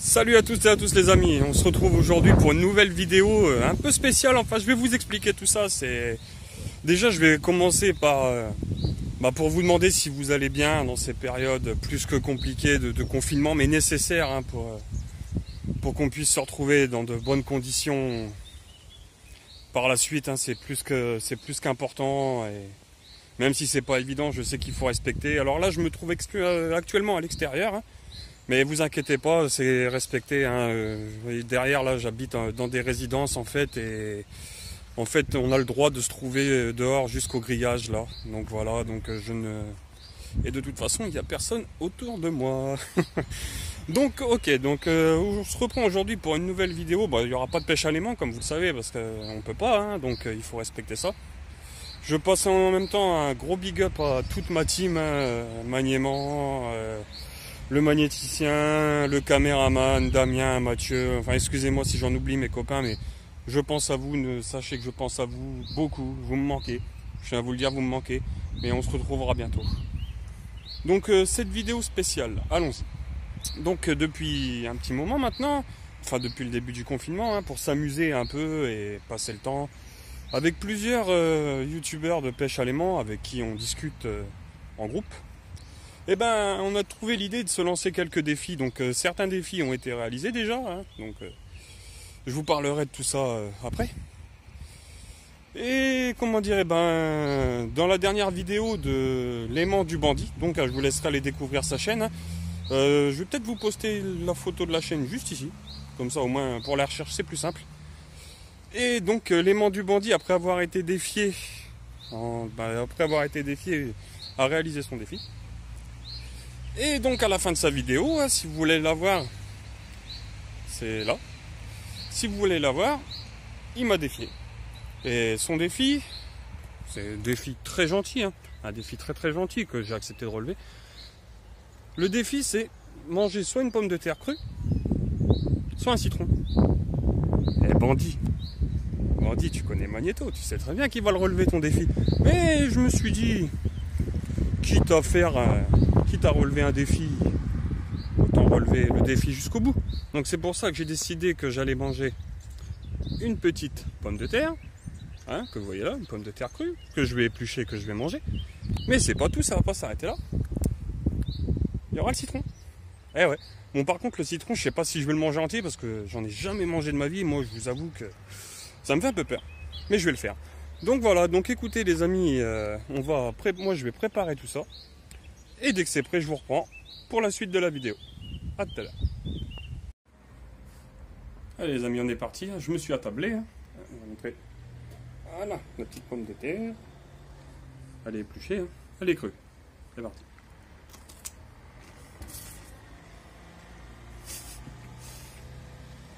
Salut à toutes et à tous les amis, on se retrouve aujourd'hui pour une nouvelle vidéo un peu spéciale. Enfin, je vais vous expliquer tout ça. Déjà, je vais commencer par pour vous demander si vous allez bien dans ces périodes plus que compliquées de confinement, mais nécessaires hein, pour qu'on puisse se retrouver dans de bonnes conditions par la suite. Hein, c'est plus qu'important. Et même si c'est pas évident, je sais qu'il faut respecter. Alors là, je me trouve actuellement à l'extérieur. Hein. Mais vous inquiétez pas, c'est respecté. Hein. Derrière là, j'habite dans des résidences en fait, et en fait, on a le droit de se trouver dehors jusqu'au grillage là. Donc voilà, donc je ne. Et de toute façon, il n'y a personne autour de moi. Donc ok, donc on se reprend aujourd'hui pour une nouvelle vidéo. Bah, il n'y aura pas de pêche à l'aimant comme vous le savez parce qu'on peut pas, hein, donc il faut respecter ça. Je passe en même temps un gros big up à toute ma team, hein, Maniement. Le magnéticien, le caméraman, Damien, Mathieu, enfin excusez-moi si j'en oublie mes copains, mais je pense à vous, sachez que je pense à vous beaucoup, vous me manquez, je viens à vous le dire, vous me manquez, mais on se retrouvera bientôt. Donc cette vidéo spéciale, allons-y. Donc depuis un petit moment maintenant, enfin depuis le début du confinement, hein, pour s'amuser un peu et passer le temps, avec plusieurs youtubeurs de pêche à l'aimant avec qui on discute en groupe. Eh ben, on a trouvé l'idée de se lancer quelques défis. Donc, certains défis ont été réalisés déjà. Hein, donc, je vous parlerai de tout ça après. Et comment dire, eh ben, dans la dernière vidéo de l'aimant du bandit, donc je vous laisserai aller découvrir sa chaîne. Hein, je vais peut-être vous poster la photo de la chaîne juste ici. Comme ça, au moins, pour la recherche, c'est plus simple. Et donc, l'aimant du bandit, après avoir été défié, a réalisé son défi. Et donc à la fin de sa vidéo, si vous voulez la voir, c'est là. Si vous voulez la voir, il m'a défié. Et son défi, c'est un défi très gentil, hein, un défi très très gentil que j'ai accepté de relever. Le défi, c'est manger soit une pomme de terre crue, soit un citron. Eh bandit, tu connais Magnéto, tu sais très bien qu'il va le relever ton défi. Mais je me suis dit, quitte à relever un défi, autant relever le défi jusqu'au bout. Donc c'est pour ça que j'ai décidé que j'allais manger une petite pomme de terre, hein, que vous voyez là, une pomme de terre crue, que je vais éplucher, que je vais manger. Mais c'est pas tout, ça va pas s'arrêter là. Il y aura le citron. Eh ouais. Bon par contre le citron, je sais pas si je vais le manger entier parce que j'en ai jamais mangé de ma vie. Moi je vous avoue que ça me fait un peu peur. Mais je vais le faire. Donc voilà, donc écoutez les amis, moi je vais préparer tout ça. Et dès que c'est prêt, je vous reprends pour la suite de la vidéo. A tout à l'heure. Allez les amis, on est parti. Je me suis attablé. On va montrer. Voilà, la petite pomme de terre. Elle est épluchée. Hein. Elle est crue. C'est parti.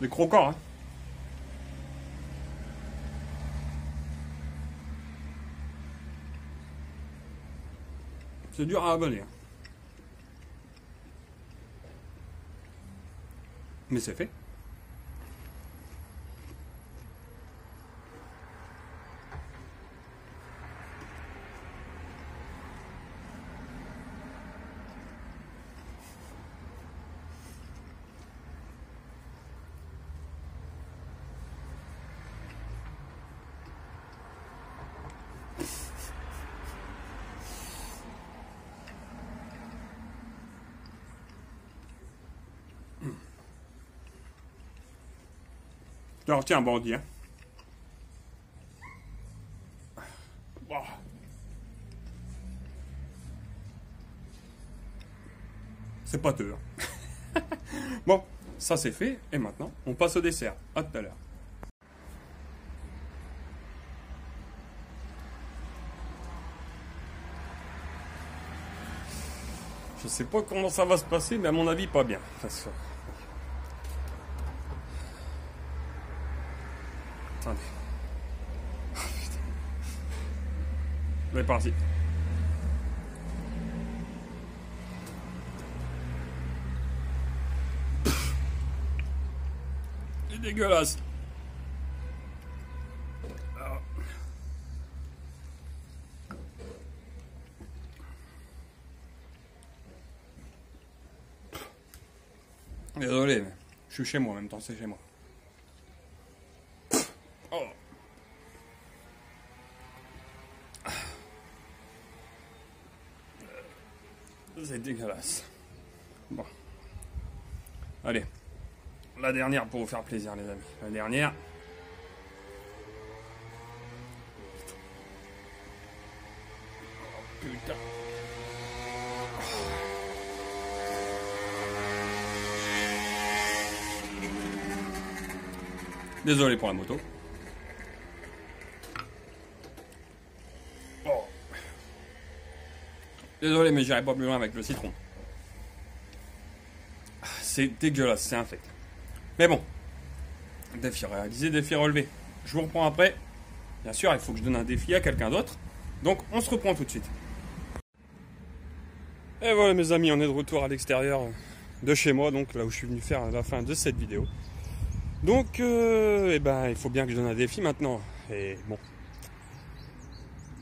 Les croquants, hein. C'est dur à avaler. Mais c'est fait. Alors tiens, un bandit, hein. Wow. C'est pâteux. Hein. Bon, ça c'est fait. Et maintenant, on passe au dessert. À tout à l'heure. Je sais pas comment ça va se passer, mais à mon avis, pas bien. Attendez. On est parti. C'est dégueulasse. Désolé, mais Je suis chez moi en même temps, c'est chez moi. Oh. C'est dégueulasse. Bon. Allez. La dernière pour vous faire plaisir, les amis. La dernière. Oh, putain. Désolé pour la moto. Oh. Désolé, mais j'irai pas plus loin avec le citron. C'est dégueulasse, c'est infect. Mais bon. Défi réalisé, défi relevé. Je vous reprends après. Bien sûr, il faut que je donne un défi à quelqu'un d'autre. Donc, on se reprend tout de suite. Et voilà, mes amis, on est de retour à l'extérieur de chez moi. Donc, là où je suis venu faire la fin de cette vidéo. Donc, eh ben, il faut bien que je donne un défi maintenant. Et bon.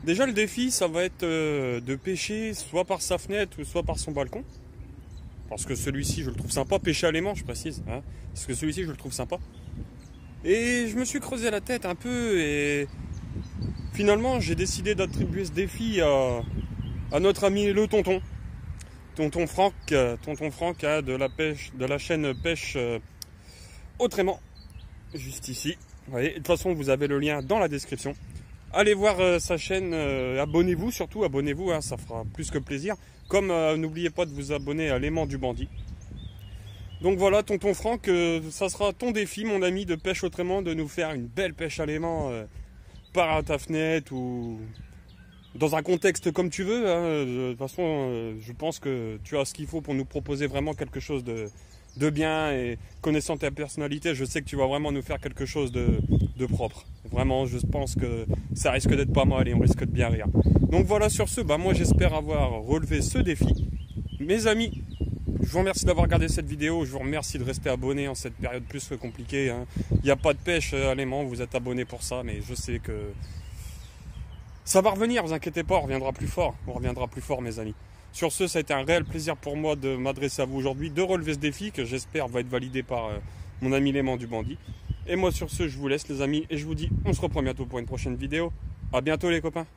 Déjà, le défi, ça va être de pêcher soit par sa fenêtre ou soit par son balcon. Parce que celui-ci, je le trouve sympa. Pêcher à l'aimant, je précise. Hein, parce que celui-ci, je le trouve sympa. Et je me suis creusé la tête un peu. Et finalement, j'ai décidé d'attribuer ce défi à notre ami le tonton. Tonton Franck hein, de la chaîne Pêche Autrement. Juste ici. Vous voyez, de toute façon, vous avez le lien dans la description. Allez voir sa chaîne, abonnez-vous surtout, abonnez-vous, hein, ça fera plus que plaisir. Comme n'oubliez pas de vous abonner à l'aimant du bandit. Donc voilà, tonton Franck, ça sera ton défi, mon ami de Pêche Autrement, de nous faire une belle pêche à l'aimant par ta fenêtre ou dans un contexte comme tu veux. Hein. De toute façon, je pense que tu as ce qu'il faut pour nous proposer vraiment quelque chose de bien, et connaissant ta personnalité, je sais que tu vas vraiment nous faire quelque chose de propre. Vraiment, je pense que ça risque d'être pas mal et on risque de bien rire. Donc voilà, sur ce, moi j'espère avoir relevé ce défi. Mes amis, je vous remercie d'avoir regardé cette vidéo, je vous remercie de rester abonné en cette période plus que compliquée. Hein. Il n'y a pas de pêche à l'aimant, vous êtes abonnés pour ça, mais je sais que ça va revenir, vous inquiétez pas, on reviendra plus fort. On reviendra plus fort, mes amis. Sur ce, ça a été un réel plaisir pour moi de m'adresser à vous aujourd'hui, de relever ce défi que j'espère va être validé par mon ami l'aimant du bandit. Et moi sur ce, je vous laisse les amis et je vous dis, on se reprend bientôt pour une prochaine vidéo. A bientôt les copains.